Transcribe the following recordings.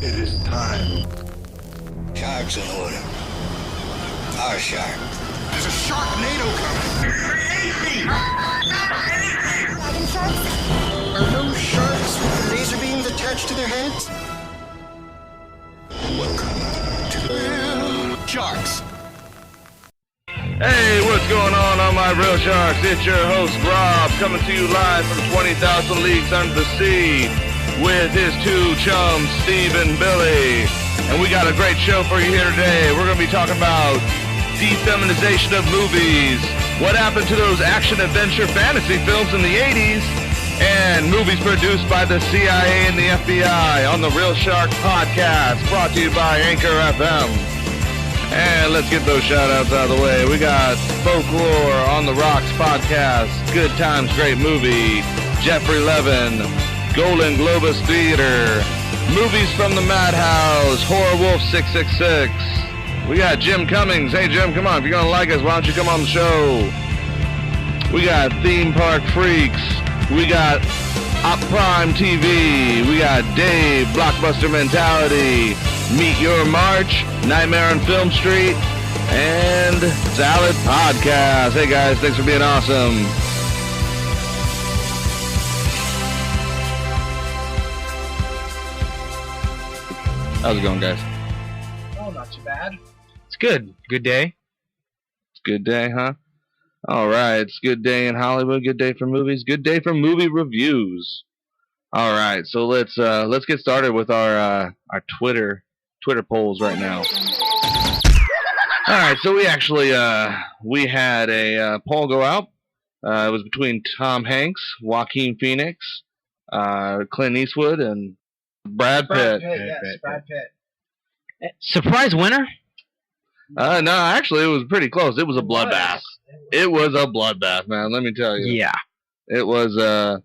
It is time. Shark's in order. Our shark. There's a Sharknado coming. Dragon sharks? Are those sharks with laser beams attached to their heads? Welcome to the Sharks. Hey, what's going on my Real Sharks? It's your host, Rob, coming to you live from 20,000 Leagues Under the Sea with his two chums, Steve and Billy. And we got a great show for you here today. We're going to be talking about defeminization of movies, what happened to those action-adventure fantasy films in the 80s, and movies produced by the CIA and the FBI on the Real Shark Podcast, brought to you by Anchor FM. And let's get those shout-outs out of the way. We got Folklore on the Rocks Podcast, Good Times, Great Movie, Jeffrey Levin, Golden Globus Theater, Movies from the Madhouse, Horror Wolf 666. We got Jim Cummings. Hey, Jim, come on. If you're going to like us, why don't you come on the show? We got Theme Park Freaks. We got Op Prime TV. We got Dave, Blockbuster Mentality, Meet Your March, Nightmare on Film Street, and Salad Podcast. Hey, guys, thanks for being awesome. How's it going, guys? Oh, not too bad. It's good. Good day. It's a good day, huh? All right. It's a good day in Hollywood. Good day for movies. Good day for movie reviews. All right. So let's get started with our Twitter polls right now. All right. So we actually we had a poll go out. It was between Tom Hanks, Joaquin Phoenix, Clint Eastwood, and Brad Pitt. Brad Pitt. Surprise winner? No, actually, it was pretty close. It was a bloodbath. It was a bloodbath, man. Let me tell you. Yeah. It was. I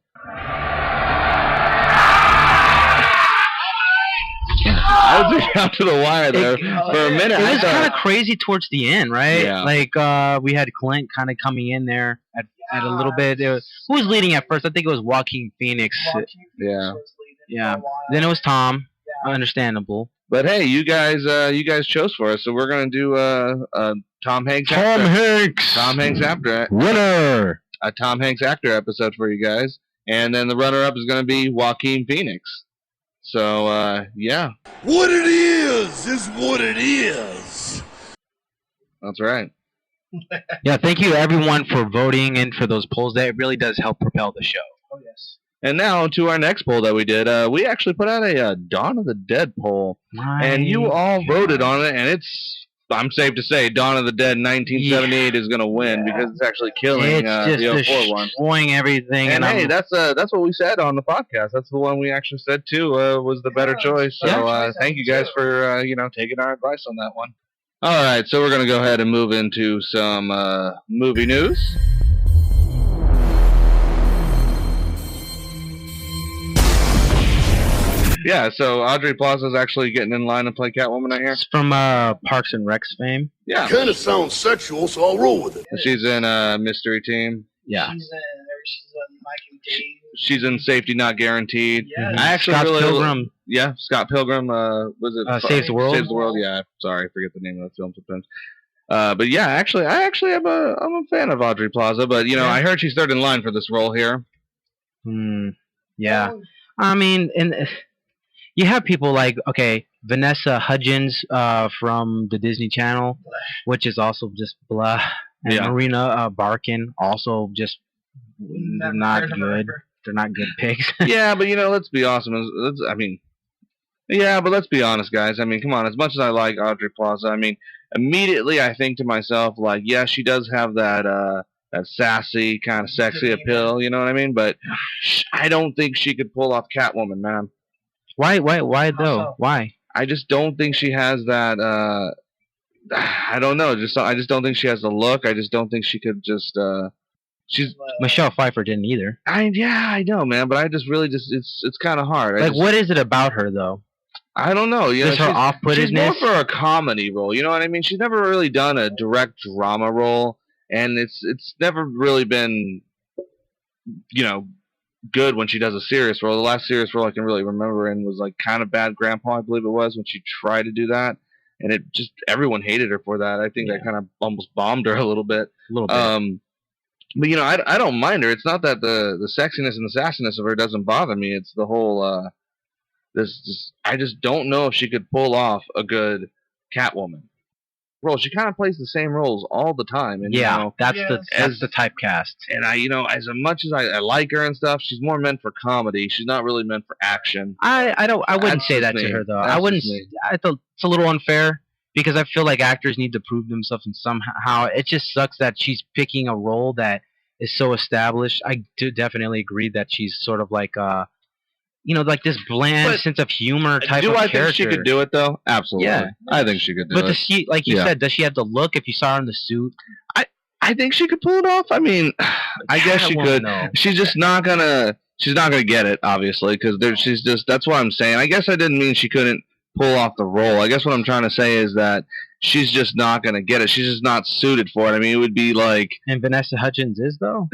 was just down to the wire there for a minute. It was kind of crazy towards the end, right? Yeah. Like we had Clint kind of coming in there at a little bit. Who was leading at first? I think it was Joaquin Phoenix. Yeah. Yeah. Then it was Tom. Yeah. Understandable. But hey, you guys chose for us, so we're gonna do Tom Hanks. Tom Hanks after winner. A Tom Hanks actor episode for you guys, and then the runner-up is gonna be Joaquin Phoenix. So yeah. What it is what it is. That's right. Yeah, thank you everyone for voting in for those polls. That really does help propel the show. Oh, yes. And now to our next poll that we did. We actually put out a Dawn of the Dead poll, and you all voted on it. And I'm safe to say, Dawn of the Dead 1978 is going to win because it's actually killing the 04 one, destroying everything. And hey, that's what we said on the podcast. That's the one we actually said too was the better choice. So thank you guys for taking our advice on that one. All right, so we're going to go ahead and move into some movie news. Yeah, so Audrey Plaza's actually getting in line to play Catwoman, I hear. It's from Parks and Rec's fame. Yeah. Kind of sounds sexual, so I'll roll with it. She's in Mystery Team. Yeah. She's in Mike and Dave. She's in Safety Not Guaranteed. Yeah. I actually Scott really Pilgrim. Yeah, Scott Pilgrim. Was it Saves the World? Saves the World. Yeah. Sorry, I forget the name of the film sometimes. But yeah, actually, I'm a fan of Audrey Plaza. But I heard she's third in line for this role here. Yeah. I mean, you have people like, Vanessa Hudgens from the Disney Channel, which is also just blah. And Marina Barkin, also just not good. They're not good picks. Yeah, but let's be awesome. But let's be honest, guys. I mean, come on. As much as I like Audrey Plaza, I mean, immediately I think to myself, like, yeah, she does have that sassy, kind of sexy appeal, you know what I mean? But I don't think she could pull off Catwoman, man. Why though? Why? I just don't think she has that. I don't know. I just don't think she has the look. I just don't think she could just. She's Michelle Pfeiffer didn't either. I know, man. But I just really it's kind of hard. What is it about her though? I don't know. Just her off-puttedness. She's more for a comedy role. You know what I mean? She's never really done a direct drama role, and it's never really been, good when she does a serious role. The last serious role I can really remember in was like Kind of Bad Grandpa, I believe it was, when she tried to do that, and it just everyone hated her for that. I think that kind of almost bombed her a little bit. But you know, I don't mind her. It's not that the sexiness and the sassiness of her doesn't bother me. It's the whole this I just don't know if she could pull off a good Catwoman role. She kind of plays the same roles all the time, and that's the typecast. And as much as I like her and stuff, she's more meant for comedy. She's not really meant for action. I wouldn't say that to her though. I wouldn't. I thought it's a little unfair because I feel like actors need to prove themselves, and somehow it just sucks that she's picking a role that is so established. I do definitely agree that she's sort of like like this bland sense of humor type of character. Do I think she could do it, though? Absolutely. Yeah. I think she could do it. But does she, like you said, does she have the look if you saw her in the suit? I think she could pull it off. I mean, I guess she could. She's just not going to... She's not going to get it, obviously, because she's just... That's what I'm saying. I guess I didn't mean she couldn't pull off the role. I guess what I'm trying to say is that she's just not going to get it. She's just not suited for it. I mean, it would be like... And Vanessa Hudgens is, though?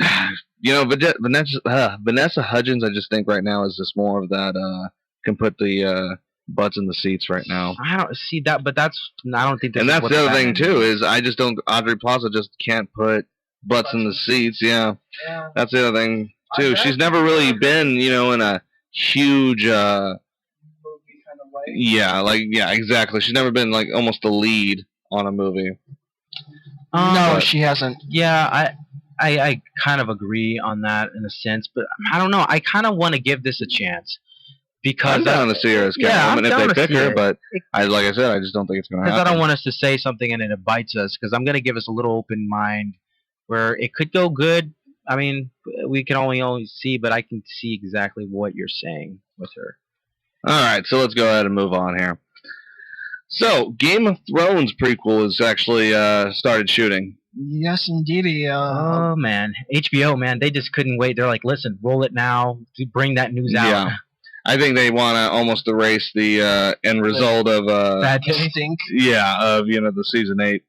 Vanessa Hudgens, I just think right now is just more of that, can put the butts in the seats right now. I don't see that, but I don't think that's... And that's the other thing, too, is I just don't... Aubrey Plaza just can't put butts in the seats, yeah. That's the other thing, too. She's never really been, in a huge... Yeah, exactly. She's never been, like, almost the lead on a movie. No, she hasn't. Yeah, I kind of agree on that in a sense, but I don't know. I kind of want to give this a chance because I'm down to see her as Catwoman if they pick her, but like I said, I just don't think it's going to happen. Because I don't want us to say something and it bites us. Because I'm going to give us a little open mind where it could go good. I mean, we can only see, but I can see exactly what you're saying with her. All right, so let's go ahead and move on here. So, Game of Thrones prequel is actually started shooting. Yes, indeed. Oh, man. HBO, man, they just couldn't wait. They're like, listen, roll it now. Bring that news out. Yeah. I think they want to almost erase the end result of... Bad Stink? Yeah, of, the Season 8.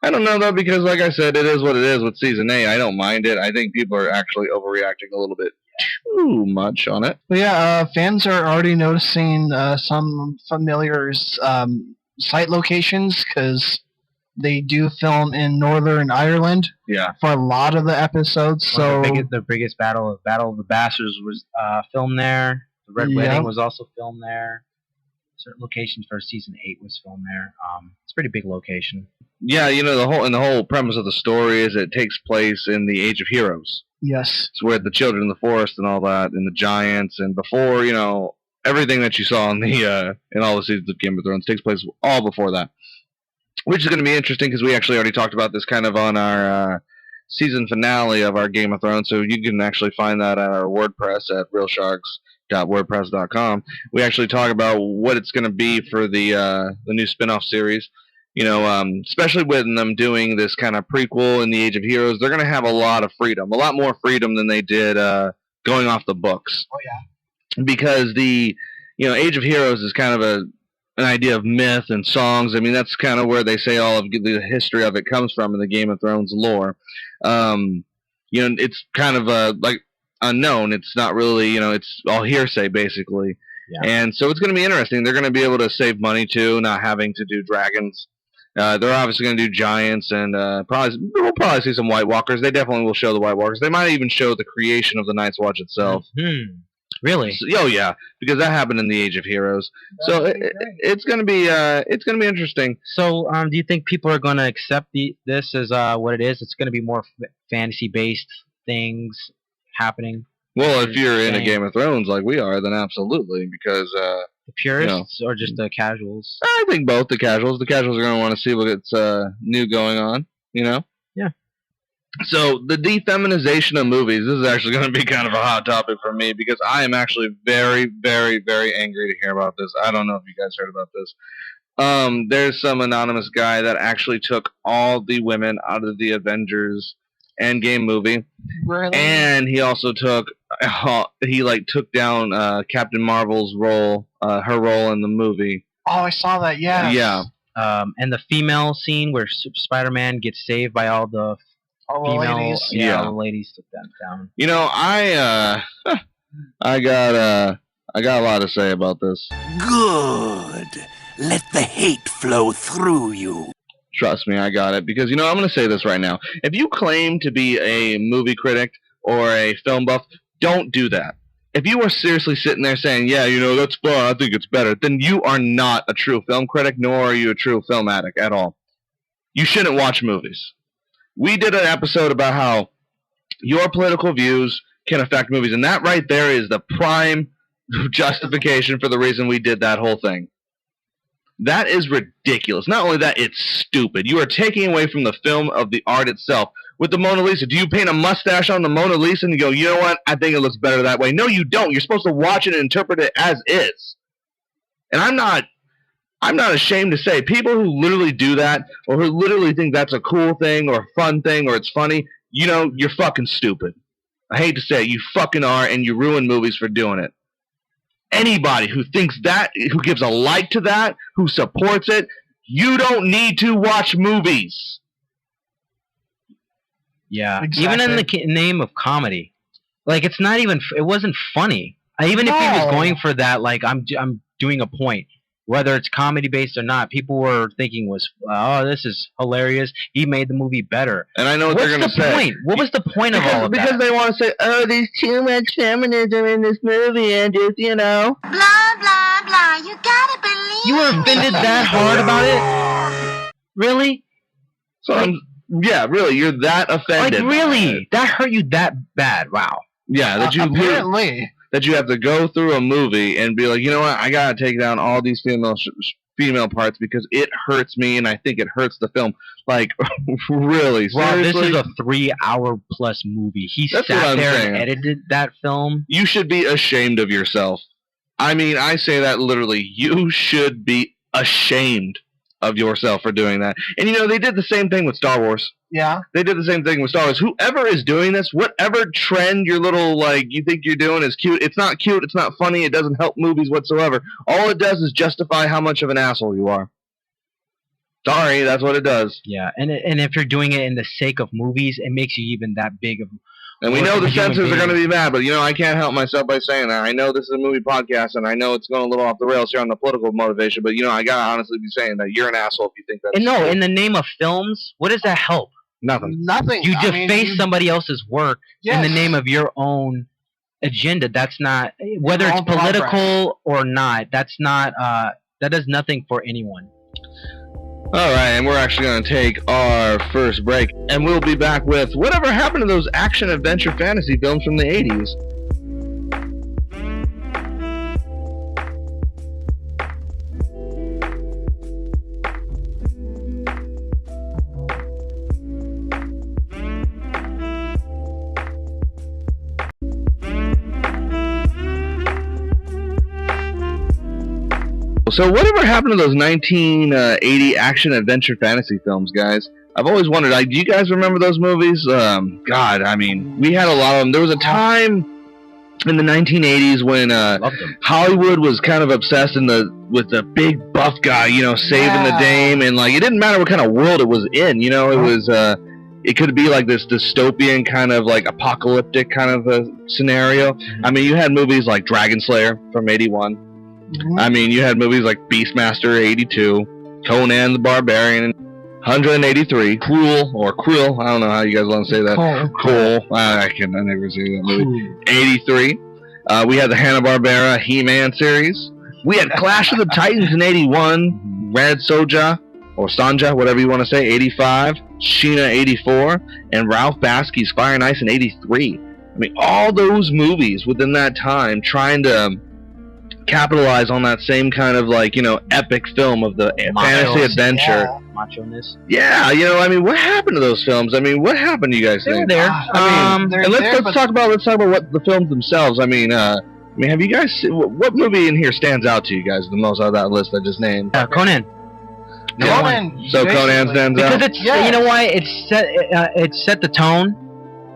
I don't know, though, because, like I said, it is what it is with Season 8. I don't mind it. I think people are actually overreacting a little bit too much on it. But yeah, fans are already noticing some familiar site locations because they do film in Northern Ireland. Yeah. For a lot of the episodes. So the biggest battle of the Bastards was filmed there. The Red Wedding was also filmed there. Certain locations for Season 8 was filmed there. It's a pretty big location. Yeah, the whole premise of the story is it takes place in the Age of Heroes. Yes. It's where the children in the forest and all that, and the giants, and before, everything that you saw in in all the seasons of Game of Thrones takes place all before that. Which is going to be interesting because we actually already talked about this kind of on our season finale of our Game of Thrones, so you can actually find that at our WordPress at realsharks.wordpress.com. We actually talk about what it's going to be for the new spin-off series. Especially with them doing this kind of prequel in the Age of Heroes, they're going to have a lot of freedom, a lot more freedom than they did going off the books. Oh, yeah. Because the, Age of Heroes is kind of an idea of myth and songs. I mean, that's kind of where they say all of the history of it comes from in the Game of Thrones lore. It's kind of like unknown. It's not really, it's all hearsay, basicly. Yeah. And so it's going to be interesting. They're going to be able to save money, too, not having to do dragons. They're obviously going to do giants, and we'll probably see some White Walkers. They definitely will show the White Walkers. They might even show the creation of the Night's Watch itself. Mm-hmm. Really? So, yeah, because that happened in the Age of Heroes. So it's going to be interesting. So do you think people are going to accept this as what it is? It's going to be more fantasy-based things happening. Well, if you're in a Game of Thrones like we are, then absolutely, because the purists or just the casuals? I think both. The casuals are going to want to see what's new going on. Yeah. So the defeminization of movies. This is actually going to be kind of a hot topic for me because I am actually very, very, very angry to hear about this. I don't know if you guys heard about this. There's some anonymous guy that actually took all the women out of the Avengers Endgame movie. Really? And he also took down Captain Marvel's role, her role in the movie. Oh, I saw that. Yeah. Yeah. And the female scene where Spider-Man gets saved by all the All the female, ladies. yeah, all the ladies took that down. You know, I got a lot to say about this. Good. Let the hate flow through you. Trust me, I got it. Because, you know, I'm going to say this right now. If you claim to be a movie critic or a film buff, don't do that. If you are seriously sitting there saying, yeah, you know, that's fun, I think it's better, then you are not a true film critic, nor are you a true film addict at all. You shouldn't watch movies. We did an episode about how your political views can affect movies, and that right there is the prime justification for the reason we did that whole thing. That is ridiculous. Not only that, it's stupid. You are taking away from the film of the art itself. With the Mona Lisa, do you paint a mustache on the Mona Lisa and you go, you know what, I think it looks better that way? No, you don't. You're supposed to watch it and interpret it as is. And I'm not ashamed to say, people who literally do that, or who literally think that's a cool thing, or a fun thing, or it's funny, you know, you're fucking stupid. I hate to say it, you fucking are, and you ruin movies for doing it. Anybody who thinks that, who gives a like to that, who supports it, you don't need to watch movies. Yeah, Exactly. even in the name of comedy, like it wasn't funny. Even if he was going for that, like I'm doing a point, whether it's comedy based or not, people were thinking was, oh, this is hilarious. He made the movie better. And I know what they're going to say. Point? What was the point of all of that? Because they want to say, oh, there's too much feminism in this movie, and just, you know. Blah, blah, blah. You gotta believe You were offended that hard about it? Really? So yeah, really, you're that offended. Like, really? That hurt you that bad? Wow. Yeah, that you apparently. That you have to go through a movie and be like, you know what, I gotta take down all these female parts because it hurts me and I think it hurts the film. Like, really? Rob, this seriously? is a 3-hour plus movie. He That's what sat I'm there saying. and edited that film. You should be ashamed of yourself. I mean, I say that literally. You should be ashamed of yourself for doing that. And you know, they did the same thing with Star Wars. Yeah. They did the same thing with Star Wars. Whoever is doing this, whatever trend your little, like, you think you're doing is cute, it's not cute, it's not funny, it doesn't help movies whatsoever. All it does is justify how much of an asshole you are. Sorry, that's what it does. Yeah, and if you're doing it in the sake of movies, it makes you even that big of. And we Or know if the a human censors are being- going to be mad, but, you know, I can't help myself by saying that. I know this is a movie podcast, and I know it's going a little off the rails here on the political motivation, but, you know, I got to honestly be saying that you're an asshole if you think that's And no, true. in the name of films, what does that help? Nothing. Nothing. You I mean, deface somebody else's work in the Yes. name of your own agenda. That's not, whether Your it's own progress. political or not, that's not, that does nothing for anyone. All right, and we're actually going to take our first break, and we'll be back with whatever happened to those action-adventure fantasy films from the 80s. So whatever happened to those 1980 action-adventure fantasy films, guys? I've always wondered, do you guys remember those movies? God, I mean, we had a lot of them. There was a time in the 1980s when Loved them. Hollywood was kind of obsessed with the big buff guy, you know, saving the Yeah. dame, and like it didn't matter what kind of world it was in, you know, it was it could be like this dystopian kind of like apocalyptic kind of a scenario. I mean, you had movies like Dragon Slayer from '81. Mhm. I mean, you had movies like Beastmaster '82, Conan the Barbarian 183, Cruel, I don't know how you guys want to say that. Cool. I never say that movie. 83. We had the Hanna-Barbera He-Man series. We had Clash of the Titans in 81. Red Sonja, or Sanja, whatever you want to say, 85. Sheena, 84. And Ralph Bakski's Fire and Ice in 83. I mean, all those movies within that time trying to capitalize on that same kind of, like, you know, epic film of the fantasy adventure. Yeah. Macho-ness. Yeah, you know, I mean, what happened to those films? I mean, what happened, do you guys They were think? there. I mean, they're and there, let's but- talk about what the films themselves. I mean, have you guys what movie in here stands out to you guys the most out of that list I just named? Conan. Yeah. Conan, So Conan basically. stands Because out. it's, Yes. you know why? It set the tone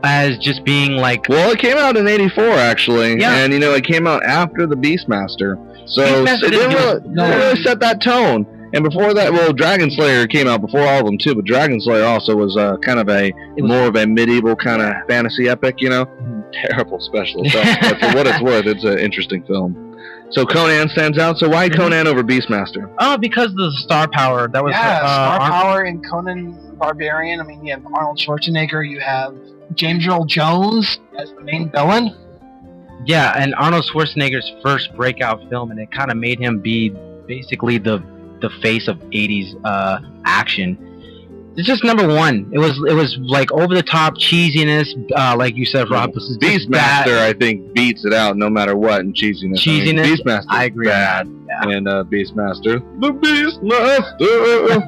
as just being like, Well, it came out in '84 actually, Yeah. and you know it came out after the Beastmaster, so Beastmaster it didn't didn't really, do it. really set that tone. And before that, well, Dragon Slayer came out before all of them too, but Dragon Slayer also was kind of more of a medieval kind of fantasy epic, you know. Terrible special effects, but for what it's worth, it's an interesting film. So Conan stands out. So why Conan over Beastmaster? Oh, because of the star power. That was star power in Conan Barbarian. I mean, you have Arnold Schwarzenegger, you have James Earl Jones as the main villain. Yeah, and Arnold Schwarzenegger's first breakout film, and it kind of made him be basically the face of 80s action. It's just number one. It was like over the top cheesiness, like you said, Rob. This is Beastmaster, I think, beats it out no matter what in cheesiness. Cheesiness, I mean, Beastmaster, I agree. Bad. Yeah. And Beastmaster, the Beastmaster.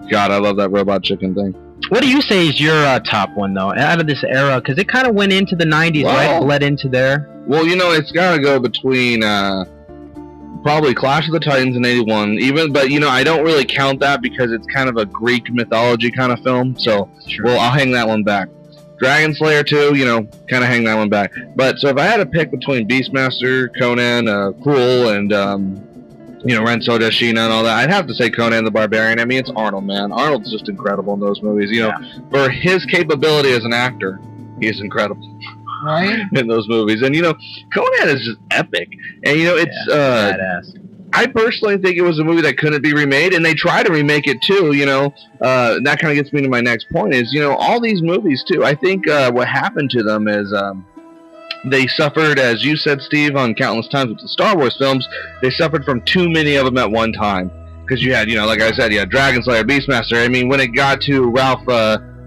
God, I love that robot chicken thing. What do you say is your top one though, out of this era? Because it kind of went into the 90s, right? Bled into there. Well, you know, it's got to go between. Probably Clash of the Titans in 81, but you know, I don't really count that because it's kind of a Greek mythology kind of film, so well, I'll hang that one back. Dragon Slayer 2, you know, kind of hang that one back. But so if I had to pick between Beastmaster, Conan, Cruel, and you know, Renzo Deshina and all that, I'd have to say Conan the Barbarian. I mean, it's Arnold, man. Arnold's just incredible in those movies. You know, for his capability as an actor, he is incredible. Right? In those movies. And you know, Conan is just epic. And you know, it's badass. I personally think it was a movie that couldn't be remade, and they try to remake it too, you know. That kind of gets me to my next point is, you know, all these movies too, I think what happened to them is they suffered, as you said, Steve, on countless times with the Star Wars films, they suffered from too many of them at one time. Because you had, you know, like I said, you had Dragon Slayer, Beastmaster. I mean, when it got to Ralph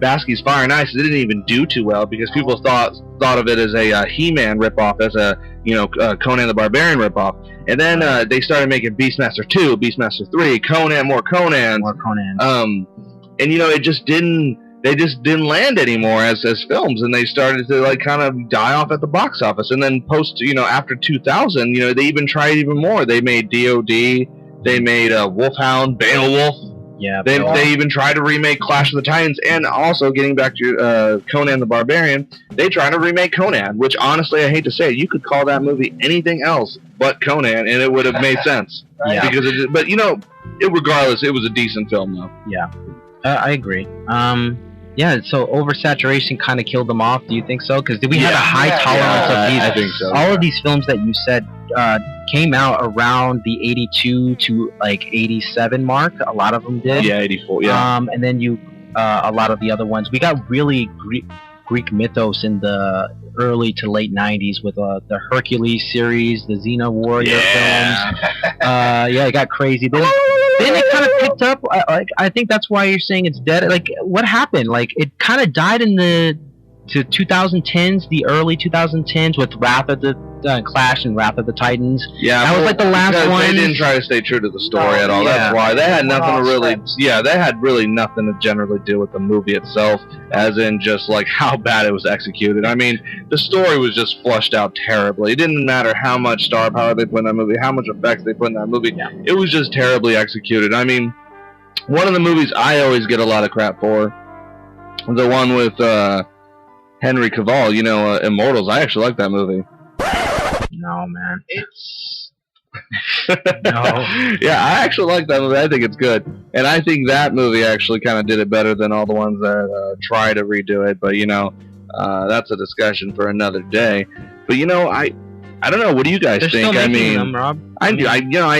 Bakski's Fire and Ice, it didn't even do too well because people thought of it as a He-Man ripoff, as a, you know, Conan the Barbarian ripoff. And then they started making Beastmaster 2, Beastmaster 3, Conan, more Conan. And you know, they just didn't land anymore as films, and they started to like kind of die off at the box office. And then after 2000, you know, they even tried even more. They made DOD, they made Wolfhound, Beowulf. Yeah, they even tried to remake Clash of the Titans, and also getting back to Conan the Barbarian, they tried to remake Conan, which honestly, I hate to say it, you could call that movie anything else but Conan, and it would have made sense. Yeah. But you know, regardless, it was a decent film, though. Yeah, I agree. Yeah, so oversaturation kind of killed them off. Do you think so? Because we had a high tolerance of these. I think so. All of these films that you said came out around the 82 to like 87 mark. A lot of them did. Yeah, 84. Yeah. And then a lot of the other ones. We got really Greek mythos in the early to late 90s with the Hercules series, the Xena Warrior films. It got crazy. Then it kind of picked up. I think that's why you're saying it's dead. Like, what happened? Like, it kind of died in the 2010s, the early 2010s, with Wrath of the Clash and Wrath of the Titans. Yeah, that was like the last one. They didn't try to stay true to the story at all. That's why they had nothing to really. Yeah, they had really nothing to generally do with the movie itself, as in just like how bad it was executed. I mean, the story was just flushed out terribly. It didn't matter how much star power they put in that movie, how much effects they put in that movie. Yeah. It was just terribly executed. I mean, one of the movies I always get a lot of crap for, the one with Henry Cavill, you know, Immortals. I actually like that movie. No, man. It's no. Yeah, I actually like that movie. I think it's good, and I think that movie actually kind of did it better than all the ones that try to redo it. But you know, that's a discussion for another day. But you know, I don't know. What do you guys think? Still making them, Rob. I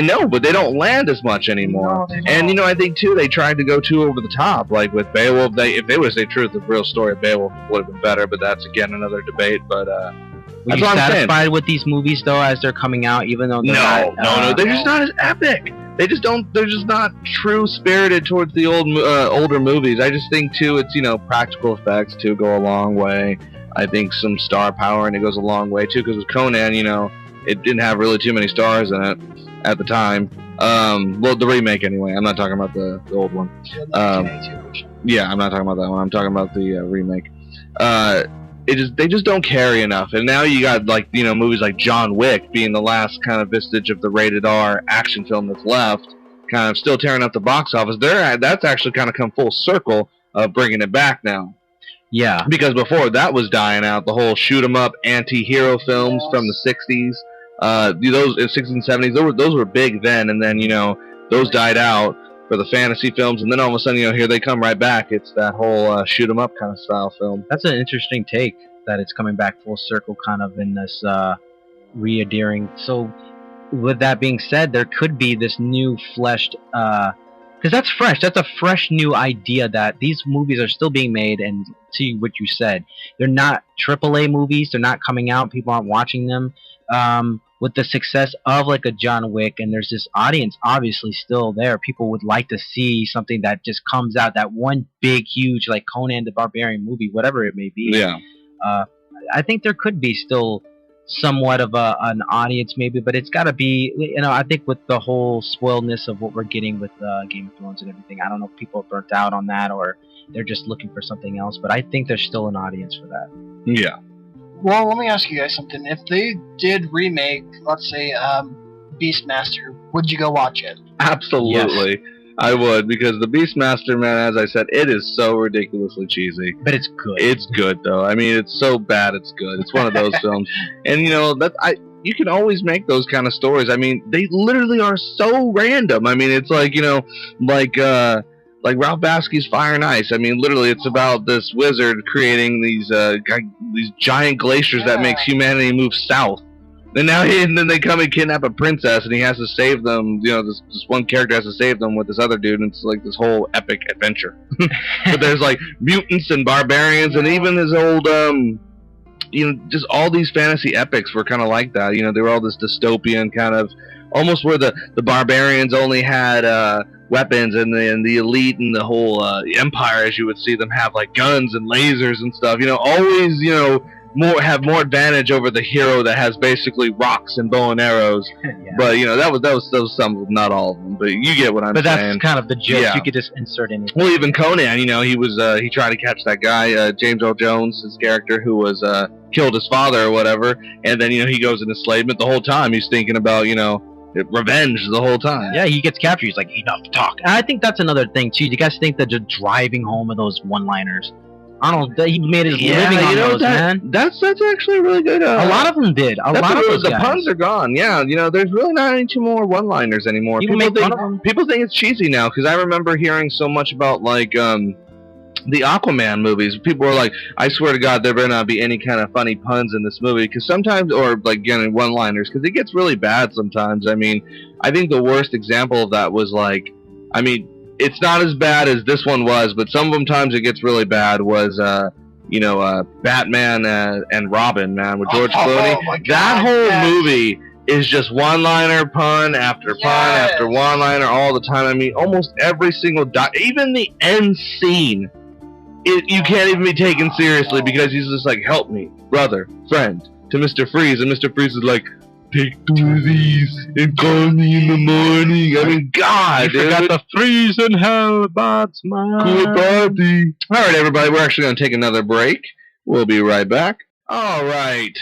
know, but they don't land as much anymore. No, and you know, I think too they tried to go too over the top. Like with Beowulf, if they would say truth, the real story of Beowulf would have been better. But that's again another debate. But Were you satisfied with these movies though, as they're coming out, even though they're no, they're just not as epic. They just don't. They're just not true spirited towards the older movies. I just think too, it's, you know, practical effects too go a long way. I think some star power and it goes a long way too, because with Conan, you know, it didn't have really too many stars in it at the time. Well, the remake anyway. I'm not talking about the old one. Yeah, I'm not talking about that one. I'm talking about the remake. They just don't carry enough. And now you got, like, you know, movies like John Wick being the last kind of vestige of the rated R action film that's left, kind of still tearing up the box office. That's actually kind of come full circle of bringing it back now. Yeah. Because before that was dying out, the whole shoot 'em up anti-hero films from the 60s, those in 60s and 70s, those were big then, and then, you know, those died out. for the fantasy films, and then all of a sudden, here they come right back. It's that whole shoot 'em up kind of style film. That's an interesting take, that it's coming back full circle kind of in this re-adhering. So with that being said, there could be this new fleshed, because that's fresh. That's a fresh new idea that these movies are still being made, and to what you said, they're not AAA movies. They're not coming out. People aren't watching them. With the success of like a John Wick, and there's this audience obviously still there. People would like to see something that just comes out, that one big, huge, like Conan the Barbarian movie, whatever it may be. Yeah. I think there could be still somewhat of an audience maybe, but it's got to be, I think with the whole spoiledness of what we're getting with Game of Thrones and everything, I don't know if people are burnt out on that or they're just looking for something else, but I think there's still an audience for that. Yeah. Well, let me ask you guys something. If they did remake, let's say, Beastmaster, would you go watch it? Absolutely. Yes. I would, because the Beastmaster, man, as I said, it is so ridiculously cheesy. But it's good. It's good, though. I mean, it's so bad it's good. It's one of those films. And, you can always make those kind of stories. I mean, they literally are so random. I mean, it's like, like Ralph Bakski's Fire and Ice. I mean, literally, it's about this wizard creating these giant glaciers that makes humanity move south. And then they come and kidnap a princess, and he has to save them. This one character has to save them with this other dude, and it's like this whole epic adventure. But there's like mutants and barbarians, and even his old, just all these fantasy epics were kind of like that. They were all this dystopian kind of, almost where the barbarians only had weapons, and the elite and the whole empire, as you would see them, have like guns and lasers and stuff. Always, have more advantage over the hero that has basically rocks and bow and arrows. Yeah. But that was some of them, not all of them. But you get what I'm saying. But that's kind of the joke. Yeah. You could just insert anything. Well, even Conan, he tried to catch that guy, James Earl Jones, his character, who was killed his father or whatever, and then he goes in enslavement the whole time. He's thinking about revenge the whole time. Yeah, he gets captured. He's like, enough talk. And I think that's another thing too. You guys think that just driving home of those one-liners? Arnold, he made his living on those, man. That's actually really good. A lot of them did. A lot of those the puns are gone. Yeah, there's really not any more one-liners anymore. People think it's cheesy now, because I remember hearing so much about like the Aquaman movies. People were like, I swear to God, there better not be any kind of funny puns in this movie, because sometimes, or like one-liners, because it gets really bad sometimes. I mean, I think the worst example of that was like, it's not as bad as this one was, but sometimes it gets really bad, was Batman and Robin, man, with George Clooney. Oh my God, that whole movie is just one-liner, pun after pun after one-liner all the time. I mean, almost every single even the end scene, you can't even be taken seriously, because he's just like, help me, brother, friend, to Mr. Freeze, and Mr. Freeze is like, take 2 of these and call me in the morning. I mean, God, you forgot the freeze in hell, that's my cool party. All right, everybody, we're actually going to take another break. We'll be right back. All right,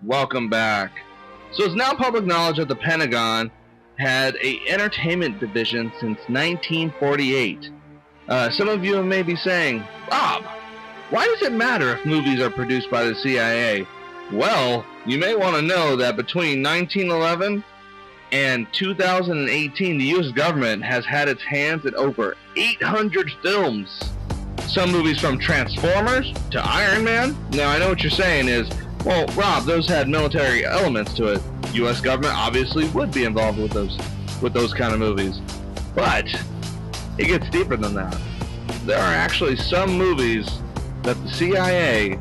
welcome back. So it's now public knowledge that the Pentagon had an entertainment division since 1948. Some of you may be saying, Rob, why does it matter if movies are produced by the CIA? Well, you may want to know that between 1911 and 2018, the U.S. government has had its hands in over 800 films. Some movies from Transformers to Iron Man. Now, I know what you're saying is, well, Rob, those had military elements to it. U.S. government obviously would be involved with those kind of movies. But it gets deeper than that. There are actually some movies that the CIA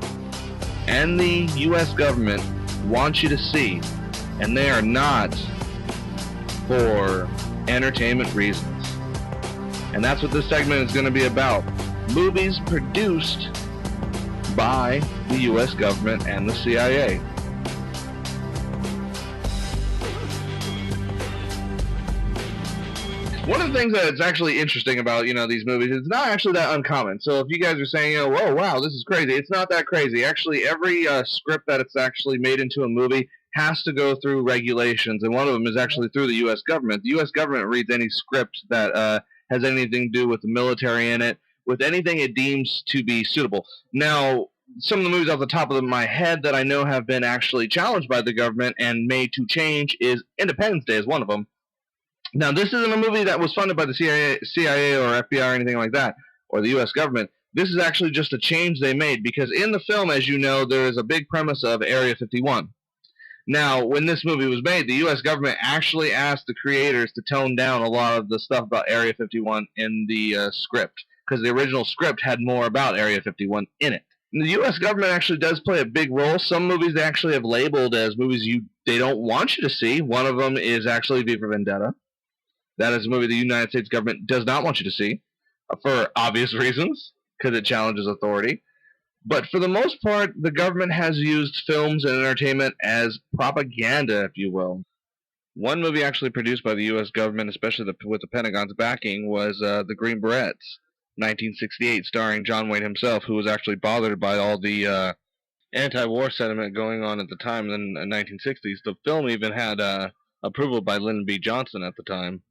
and the U.S. government want you to see, and they are not for entertainment reasons. And that's what this segment is going to be about. Movies produced by the U.S. government and the CIA. One of the things that's actually interesting about, these movies, it's not actually that uncommon. So if you guys are saying, whoa, wow, this is crazy, it's not that crazy. Actually, every script that it's actually made into a movie has to go through regulations, and one of them is actually through the U.S. government. The U.S. government reads any script that has anything to do with the military in it, with anything it deems to be suitable. Now, some of the movies off the top of my head that I know have been actually challenged by the government and made to change is Independence Day is one of them. Now, this isn't a movie that was funded by the CIA or FBI or anything like that, or the U.S. government. This is actually just a change they made, because in the film, as you know, there is a big premise of Area 51. Now, when this movie was made, the U.S. government actually asked the creators to tone down a lot of the stuff about Area 51 in the script, because the original script had more about Area 51 in it. And the U.S. government actually does play a big role. Some movies they actually have labeled as movies they don't want you to see. One of them is actually V for Vendetta. That is a movie the United States government does not want you to see, for obvious reasons, because it challenges authority. But for the most part, the government has used films and entertainment as propaganda, if you will. One movie actually produced by the U.S. government, especially with the Pentagon's backing, was The Green Berets, 1968, starring John Wayne himself, who was actually bothered by all the anti-war sentiment going on at the time in the 1960s. The film even had approval by Lyndon B. Johnson at the time.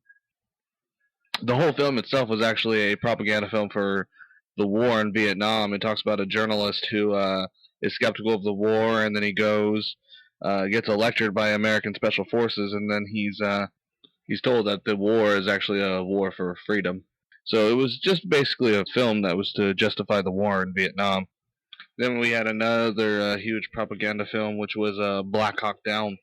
The whole film itself was actually a propaganda film for the war in Vietnam. It talks about a journalist who is skeptical of the war, and then he goes, gets lectured by American Special Forces, and then he's told that the war is actually a war for freedom. So it was just basically a film that was to justify the war in Vietnam. Then we had another huge propaganda film, which was Black Hawk Down,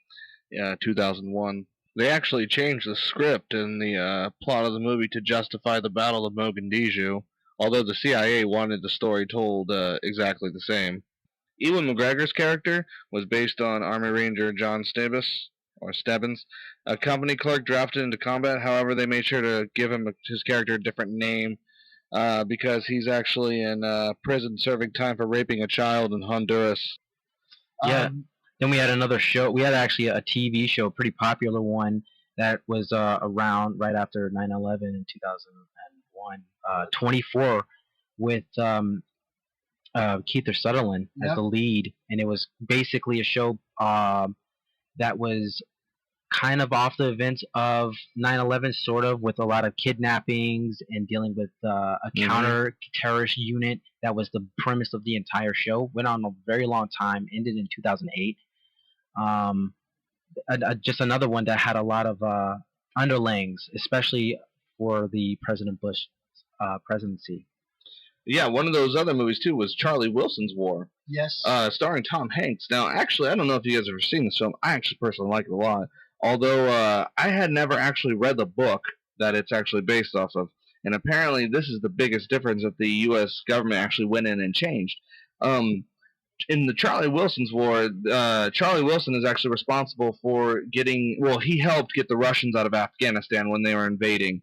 2001. They actually changed the script and the plot of the movie to justify the Battle of Mogadishu, although the CIA wanted the story told exactly the same. Ewan McGregor's character was based on Army Ranger John Stebbins, a company clerk drafted into combat. However, they made sure to give his character a different name because he's actually in prison serving time for raping a child in Honduras. Yeah. Then we had another show. We had actually a TV show, a pretty popular one, that was around right after 9/11 in 2001, 24, with Kiefer Sutherland as the lead. And it was basically a show that was kind of off the events of 9/11, sort of, with a lot of kidnappings and dealing with a counter-terrorist unit. That was the premise of the entire show. Went on a very long time, ended in 2008. Just another one that had a lot of underlings, especially for the President Bush presidency. Yeah, one of those other movies, too, was Charlie Wilson's War. Yes. Starring Tom Hanks. Now, actually, I don't know if you guys have ever seen this film. I actually personally like it a lot. Although I had never actually read the book that it's actually based off of. And apparently this is the biggest difference that the U.S. government actually went in and changed. In the Charlie Wilson's War, Charlie Wilson is actually responsible for he helped get the Russians out of Afghanistan when they were invading.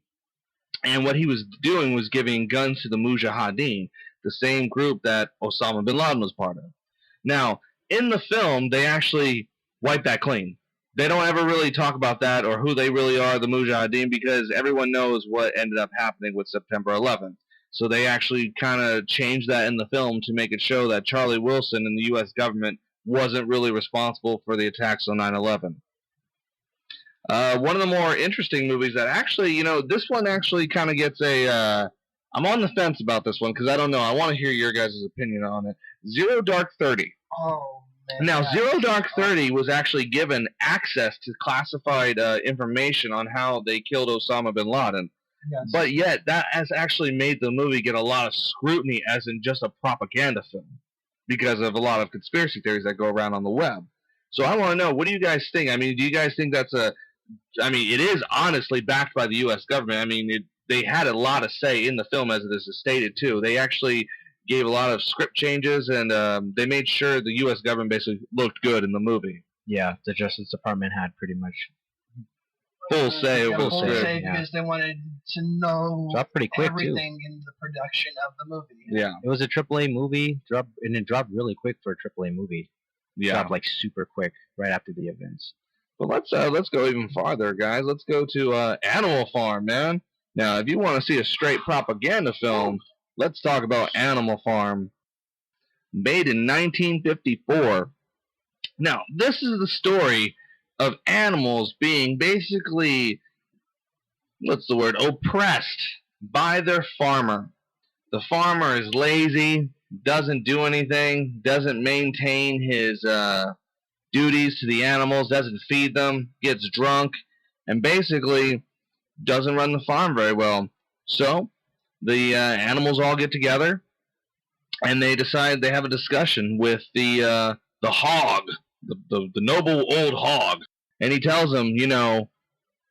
And what he was doing was giving guns to the Mujahideen, the same group that Osama bin Laden was part of. Now, in the film, they actually wipe that clean. They don't ever really talk about that or who they really are, the Mujahideen, because everyone knows what ended up happening with September 11th. So they actually kind of changed that in the film to make it show that Charlie Wilson and the U.S. government wasn't really responsible for the attacks on 9/11. One of the more interesting movies that actually, this one actually kind of gets I'm on the fence about this one because I don't know. I want to hear your guys' opinion on it. Zero Dark 30. Oh, man. Now, Zero Dark 30 was actually given access to classified information on how they killed Osama bin Laden. Yes. But yet, that has actually made the movie get a lot of scrutiny as in just a propaganda film because of a lot of conspiracy theories that go around on the web. So I want to know, what do you guys think? I mean, do you guys think it is honestly backed by the U.S. government. I mean, they had a lot of say in the film, as it is stated, too. They actually gave a lot of script changes, and they made sure the U.S. government basically looked good in the movie. Yeah, the Justice Department had pretty much full say over the script. Because they wanted to know pretty quick, everything in the production of the movie. Yeah. It was a AAA movie, and it dropped really quick for a AAA movie. Yeah. Dropped like super quick right after the events. But let's go even farther, guys. Let's go to Animal Farm, man. Now, if you want to see a straight propaganda film, let's talk about Animal Farm. Made in 1954. Now, this is the story of animals being basically, oppressed by their farmer. The farmer is lazy, doesn't do anything, doesn't maintain his duties to the animals, doesn't feed them, gets drunk, and basically doesn't run the farm very well. So the animals all get together, and they decide they have a discussion with the hog, the noble old hog, and he tells them, you know,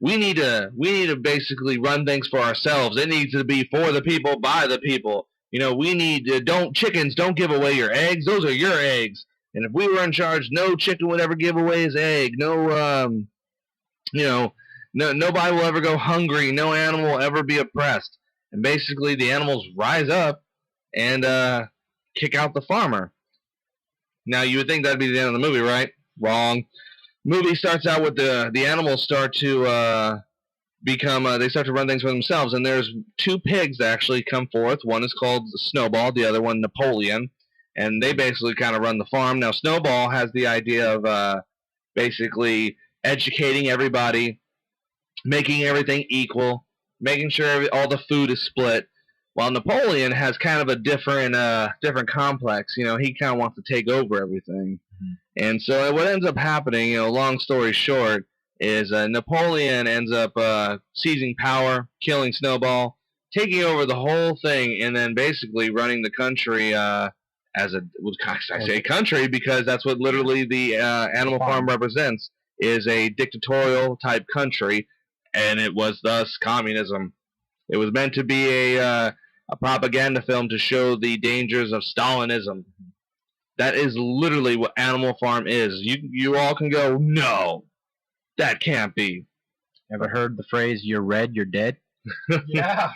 we need to basically run things for ourselves. It needs to be for the people, by the people. You know, we need to, chickens don't give away your eggs. Those are your eggs. And if we were in charge, no chicken would ever give away his egg. No, nobody will ever go hungry. No animal will ever be oppressed. And basically, the animals rise up and kick out the farmer. Now, you would think that'd be the end of the movie, right? Wrong. Movie starts out with the animals start to they start to run things for themselves, and there's two pigs that actually come forth. One is called Snowball, the other one Napoleon, and they basically kind of run the farm. Now, Snowball has the idea of basically educating everybody, making everything equal, making sure all the food is split, while Napoleon has kind of a different complex. You know, he kind of wants to take over everything. Mm-hmm. And so what ends up happening, you know, long story short, is Napoleon ends up seizing power, killing Snowball, taking over the whole thing, and then basically running the country I say country because that's what literally the Animal Farm represents, is a dictatorial type country, and it was thus communism. It was meant to be a propaganda film to show the dangers of Stalinism. That is literally what Animal Farm is. You all can go, no, that can't be. Ever heard the phrase, you're red, you're dead? Yeah.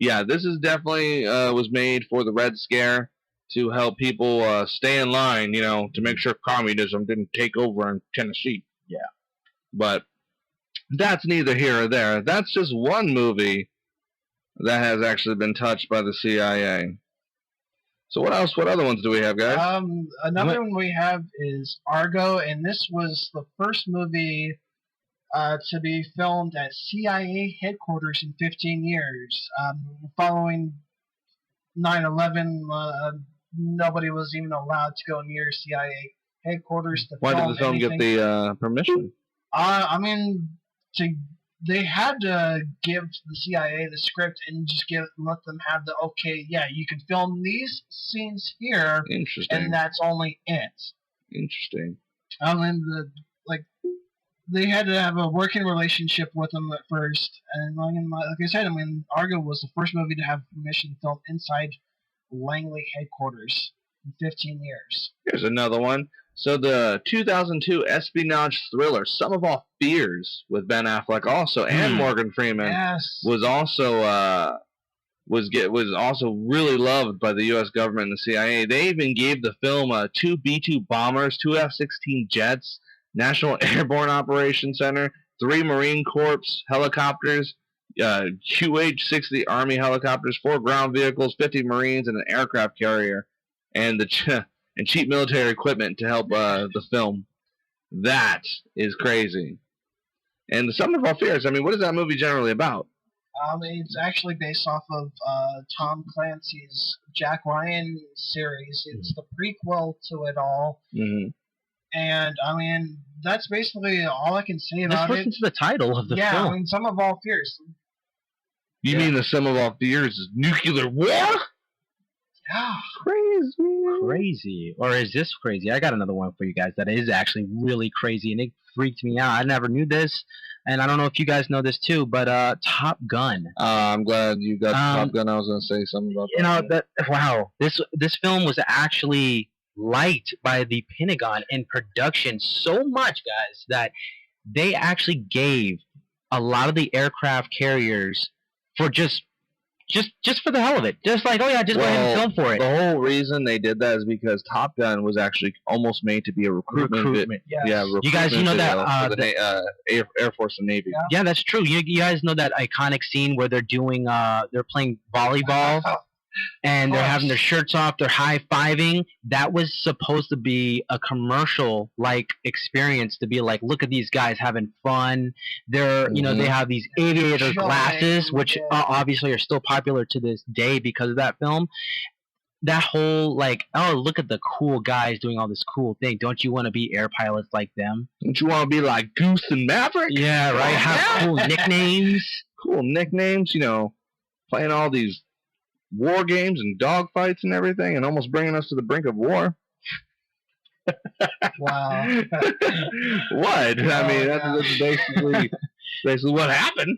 Yeah, this is definitely was made for the Red Scare to help people stay in line, you know, to make sure communism didn't take over in Tennessee. Yeah. But that's neither here or there. That's just one movie that has actually been touched by the CIA. So what else? What other ones do we have, guys? Another one we have is Argo, and this was the first movie to be filmed at CIA headquarters in 15 years. Following 9/11, nobody was even allowed to go near CIA headquarters to Why film did the film anything. get the permission? They had to give the CIA the script and just let them have the okay. Yeah, you can film these scenes here, Interesting. and that's only it. Interesting. They had to have a working relationship with them at first, and like I said, Argo was the first movie to have permission to film inside Langley headquarters in 15 years. Here's another one. So the 2002 espionage thriller Sum of All Fears with Ben Affleck also and Morgan Freeman was also really loved by the U.S. government and the CIA. They even gave the film 2 B-2 bombers, 2 F-16 jets, National Airborne Operations Center, 3 Marine Corps helicopters, QH-60 Army helicopters, 4 ground vehicles, 50 Marines, and an aircraft carrier, and cheap military equipment to help the film. That is crazy. And the Sum of All Fears, what is that movie generally about? It's actually based off of Tom Clancy's Jack Ryan series. It's the prequel to it all. Mm-hmm. And, that's basically all I can say about it. Just listen to the title of the film. Yeah, Sum of All Fears. You mean the Sum of All Fears is nuclear war? Yeah. Crazy. Or is this crazy? I got another one for you guys that is actually really crazy, and it freaked me out. I never knew this, and I don't know if you guys know this too, but Top Gun. I'm glad you got Top Gun. I was going to say something about that. Wow. This film was actually liked by the Pentagon in production so much, guys, that they actually gave a lot of the aircraft carriers for just for the hell of it. Just like, oh yeah, just go ahead and film for it. The whole reason they did that is because Top Gun was actually almost made to be a recruitment. Yes. Yeah, you guys, you know that for the Air Force and Navy. Yeah, that's true. You guys know that iconic scene where they're doing they're playing volleyball and they're having their shirts off, they're high-fiving. That was supposed to be a commercial-like experience, to be like, look at these guys having fun. They're, they have these aviator glasses, which obviously are still popular to this day because of that film. That whole, like, oh, look at the cool guys doing all this cool thing. Don't you want to be air pilots like them? Don't you want to be like Goose and Maverick? Yeah, right. Have cool nicknames. cool nicknames, playing all these war games and dogfights and everything, and almost bringing us to the brink of war. Wow. What? I mean, that's basically what happened.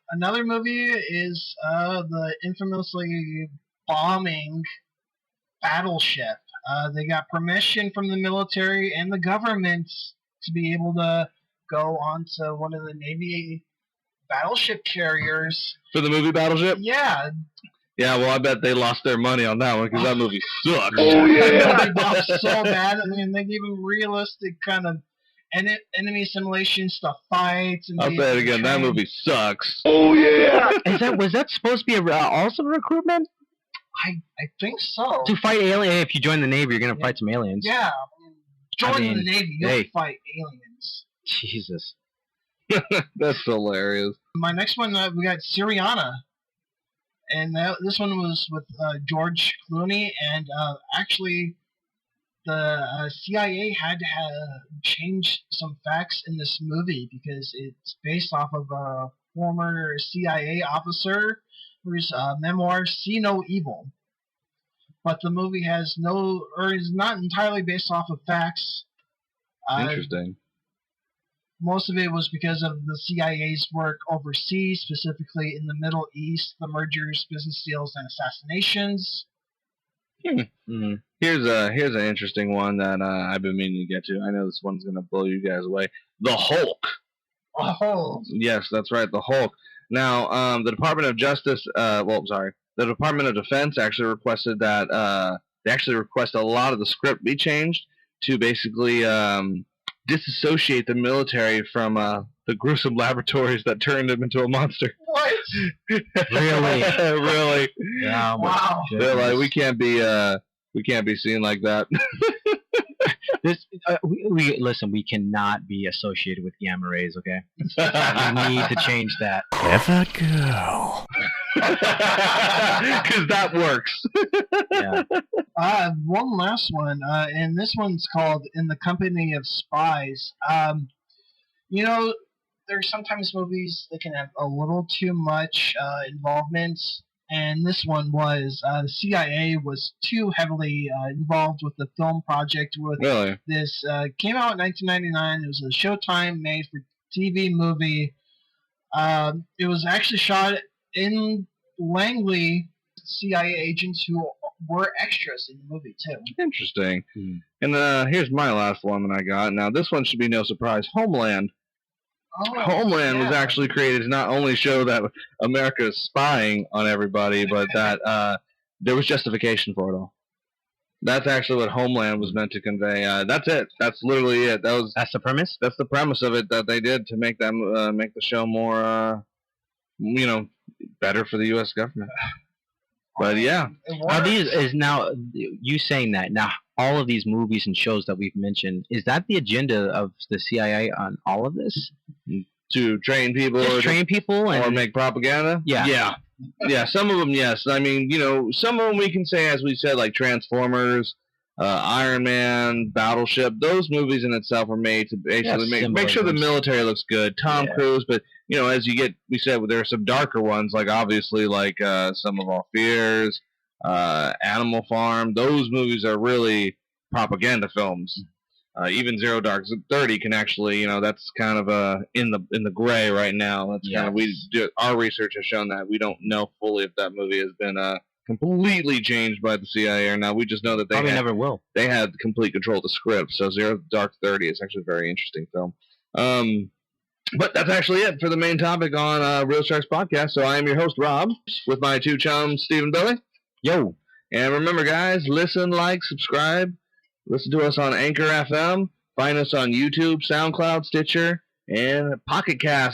Another movie is the infamously bombing Battleship. They got permission from the military and the government to be able to go onto one of the Navy battleship carriers. For the movie Battleship? Yeah. Yeah, well, I bet they lost their money on that one because that movie sucks. Oh, yeah. They bombed so bad. I mean, they gave them realistic kind of enemy simulations to fight. And I'll say it again. That movie sucks. Oh, yeah. Was that supposed to be also recruitment? I think so. To fight aliens. If you join the Navy, you're going to fight some aliens. Yeah. Join the Navy, you'll fight aliens. Jesus. That's hilarious. My next one, we got Syriana. And this one was with George Clooney. And actually, the CIA had to change some facts in this movie because it's based off of a former CIA officer whose memoir, See No Evil. But the movie is not entirely based off of facts. Interesting. Most of it was because of the CIA's work overseas, specifically in the Middle East, the mergers, business deals, and assassinations. Mm-hmm. Here's an interesting one that I've been meaning to get to. I know this one's going to blow you guys away. The Hulk. Oh. Yes, that's right, the Hulk. Now, the Department of Justice, the Department of Defense actually requested that they actually request a lot of the script be changed to basically disassociate the military from the gruesome laboratories that turned him into a monster. What? Really? Really? Yeah, wow. They're like, we can't be seen like that. Listen, we cannot be associated with gamma rays, okay? We need to change that. Clever girl. Because that works. Yeah. One last one, and this one's called In the Company of Spies. There's sometimes movies that can have a little too much involvement, and this one was the CIA was too heavily involved with the film project. Really? This came out in 1999. It was a Showtime made for TV movie. It was actually shot in Langley, CIA agents who were extras in the movie too. Interesting. And here's my last one that I got. Now this one should be no surprise. Homeland. Homeland was actually created to not only show that America is spying on everybody, but that there was justification for it all. That's actually what Homeland was meant to convey. That's it. That's literally it. That's the premise. That's the premise of it that they did to make them make the show more, better for the U.S. government. But yeah, now you saying that now all of these movies and shows that we've mentioned, is that the agenda of the CIA on all of this? To train people, or make propaganda? Yeah. Yeah, some of them, yes. I mean, some of them we can say, as we said, like Transformers, Iron Man, Battleship. Those movies in itself are made to basically make sure the military looks good. Tom Cruise, but as we said, there are some darker ones, like obviously like Some of Our Fears, Animal Farm. Those movies are really propaganda films. Even Zero Dark 30 can actually, that's kind of in the gray right now. That's kind of our research has shown that we don't know fully if that movie has been completely changed by the CIA or not. We just know that they never will. They had complete control of the script. So Zero Dark 30 is actually a very interesting film. But that's actually it for the main topic on Real Sharks Podcast. So I am your host, Rob, with my two chums, Steve and Billy. Yo. And remember, guys, listen, like, subscribe. Listen to us on Anchor FM. Find us on YouTube, SoundCloud, Stitcher, and Pocket Cast.